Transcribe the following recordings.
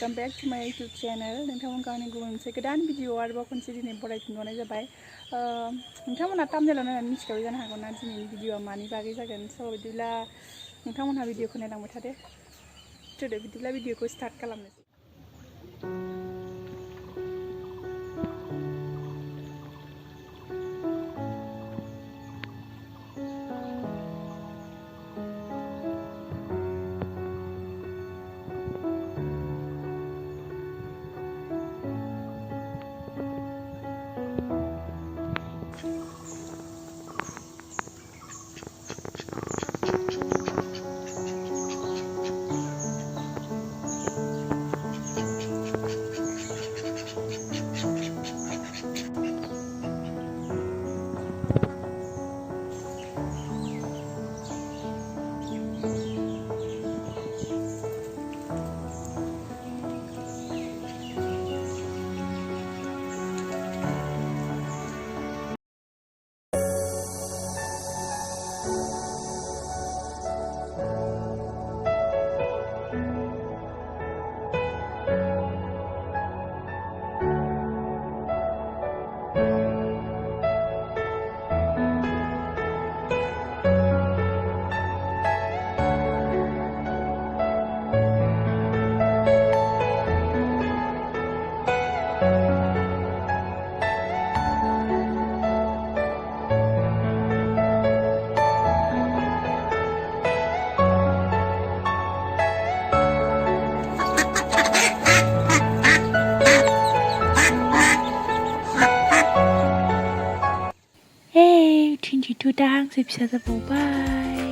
Welcome back to माय YouTube channel नोंथांमोनखौ आंनि गुबुन मोनसे गोदान भिडिअ आरोबाव खनसे दिनै बरायफिनबावनाय जाबाय नोंथांमोना थाम्बनेलाव नायनानै मिथिखाबाय जानो हागौ ना दिनैनि भिडिअआ मानि बागै जागोन स' बिदिब्ला नोंथांमोनहा भिडिअखौ नायलांबाय थादो बिदिब्ला भिडिअखौ स्टार्ट खालामनोसै Tinju dah hangsip bisa terbubai.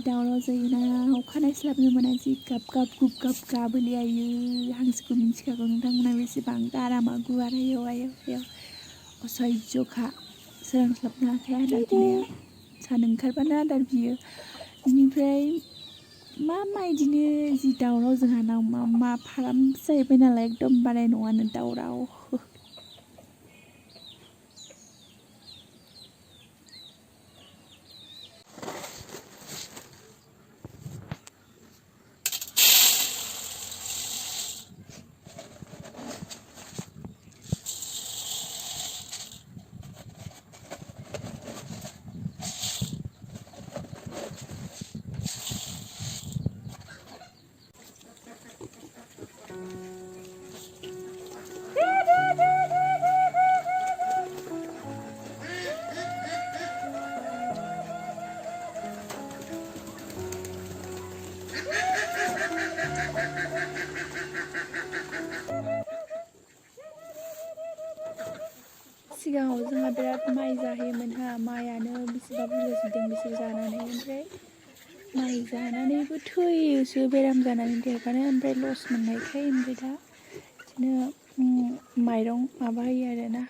Daunau zaयोना अखानाय स्लाबनो मोना जि गाब गाब गाबोलियायो हांसोखौ मिन्थिखागौ नोंथांमोना बेसेबां गारामा गुवार आयौ असयज'खा सोरांस्लाबनो हाखाया आदार बिनाया सान ओंखारबानो आदार बियो बेनिफ्राय मा इदिनो जि दावराव जोंहानाव मा फाराम जाहैबाय नालाय एकदम बाराय नङानो दावराव सिगाङाव जोंहा बिराद माइ जाहैयोमोनहा माइयानो बेसेबा बुरजा जोबदों बिसोर जानानै ओमफ्राय माइ जानानैबो थैयोसो बेराम जानानै देरबानो ओमफ्राय लस मोननायखाय ओमफ्राय दा बिदिनो माइरं माबा होयो आरोना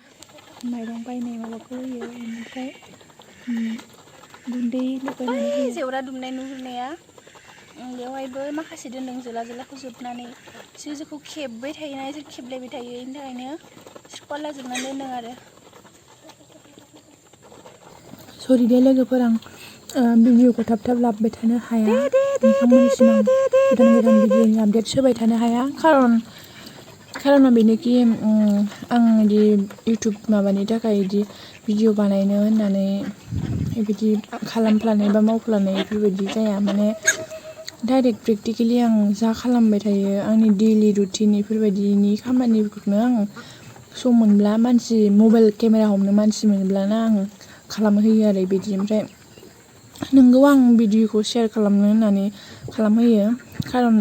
माइरं बायनाय माबाखौ होयो ओमफ्राय गुन्दै लगायनानै होयो जेवरा दुमनाय नुहुरनाया बेवहायबो माखासे दोन्दों जोलाखौ जोबनानै जोखौ खेबबाय थायोना इसोर खेबलायबाय थायो बेनि थाखायनो सुख'ला जोबनानै दोन्दों आरो सरि दे लोगोफोर भिडिअखौ थाब थाब लाबोबाय थानो हाया नोंथांमोननिसिम आं गोदान गोदान भिडिअनि आपडेट होबाय थानो हाया खार'ना बेनोखि आं बिदि इउटुब माबानि थाखाय बिदि भिडिअ बानायनो होननानै बिदि खालामफ्लानाय बा मावफ्लानाय बेफोरबायदि जाया माने डाइरेक्ट प्रेक्टिकेलि आं जा खालामबाय थायो आंनि दैलि रुटिन बेफोरबायदिनि खामानिफोरखौनो आं सम मोनब्ला मानसि मबाइल केमेरा हमनो मानसि मोनब्लानो आं खालामहोयो आरो बिदि ओमफ्राय नोंगौ आं भिडिअखौ शेयार खालामनो होननानै खालामहोयो खारन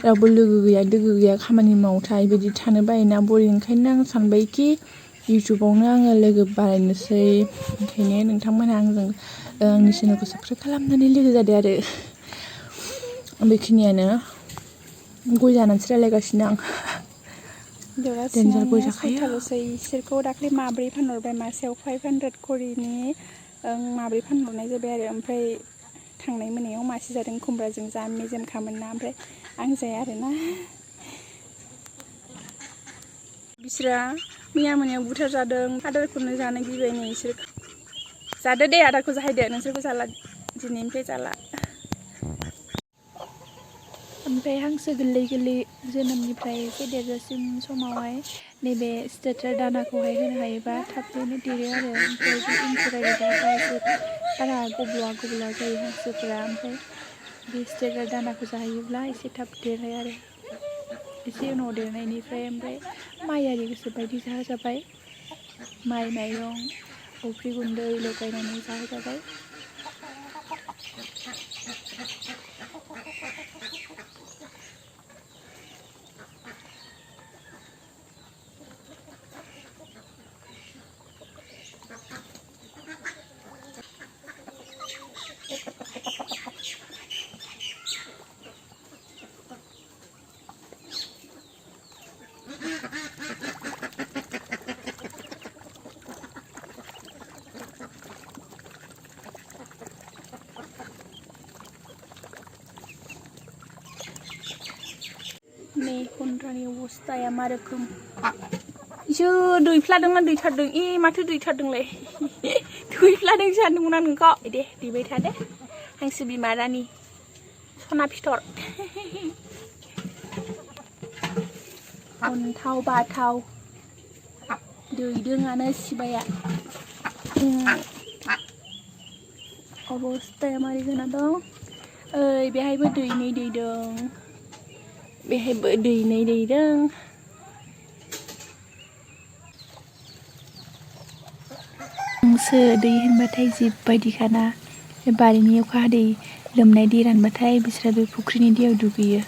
रावबो लोगो गैया दोगो गैया खामानि मावथाय बिदि थानो बायोना बरिं ओंखायनो आं सानबायखि इउटुबावनो आङो लोगो बानायनोसै ओंखायनो नोंथांमोनहा आंजों आंनि चेनेलखौ साबस्क्राइब खालामनानै लोगो जादो आरो बेखिनियानो गय जानानैसो रायलायगासिनो आं देवरा देन्जार गय सिङावनिया जाखायो सयथाल'सै इसोरखौ दाख्लै माब्रै फानहरबाय मासेयाव 500 करिनि माब्रै फानहरनाय जाबाय आरो ओमफ्राय थांनाय मोनायाव मासे जादों खुमब्राजों जा मेजेमखामोन ना ओमफ्राय आं जाया आरोना बिसोरा मैया मोनायाव बुथार जादों आदारखौनो जानो गिबायनो इसोर जादो दे आदारखौ जाहैदो नोंसोरबो जाला दिनैनिफ्राय जाला ओमफ्राय हांसो गोरलै गोरलै जोनोमनिफ्राय एसे देरजासिम समावहाय नैबे स्टेटार दानाखौहाय होनो हायोबा थाबैनो देरो आरो ओमफ्राय बे इनकुरायरि जायोबा एसे बारा गब्ल'आ जायो हांसोफोरा ओमफ्राय बे स्टेटार दानाखौ जाहैयोब्ला एसे थाब देरो आरो एसे उनाव देरनायनिफ्राय ओमफ्राय माइ आरि गोसोबायदि जाहोजाबाय माइ माइरं अफ्रि गुन्दै लगायनानै जाहोजाबाय नै गन्द्रानि अबस्थाया मा रोखोम इसोर दैफ्लादोंना दैथारदों माथो दैथारदोंलाय दैफ्लादों सानदोंमोन आं नोंखौ दे दैबाय था दे हांसो बिमा रानि सना फिथर अन्थाव बाथाव दैदोंआनो सिबाया अबस्थाया मारै जाना दं ओइ बेहायबो दैनै दैदों बेहायबो दैनै दैदों हांसो दै होनबाथाय जिबबायदिखाना बे बारिनि अखा हादै लोमनाय दै रानबाथाय बिस्रा बे फुख्रिनि दैयाव दुगैयो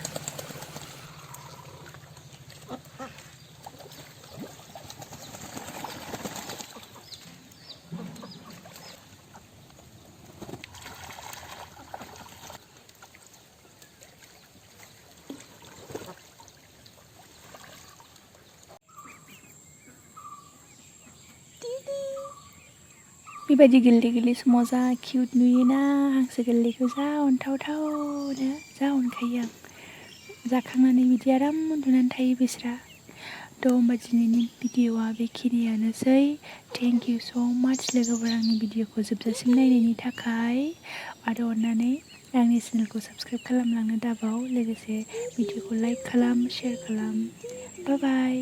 बेबायदि गोरलै गोरलै समाव जा किउट नुयोना हांसो गोरलैखौ जा अनथावथावनो जा अनखायो आं जाखांनानै बिदि आराम उन्दुनानै थायो बिस्रा थ' होमबा दिनैनि भिडिअ'आ बेखिनियानोसै थेंक इउ स' माच लोगोफोर आंनि भिडिअ'खौ जोबजासिम नायनायनि थाखाय आरो अननानै आंनि चेनेलखौ साबस्क्राइब खालामलांनो दाबाव लोगोसे भिडिअ'खौ लाइक खालाम शेयार खालाम बाय बाय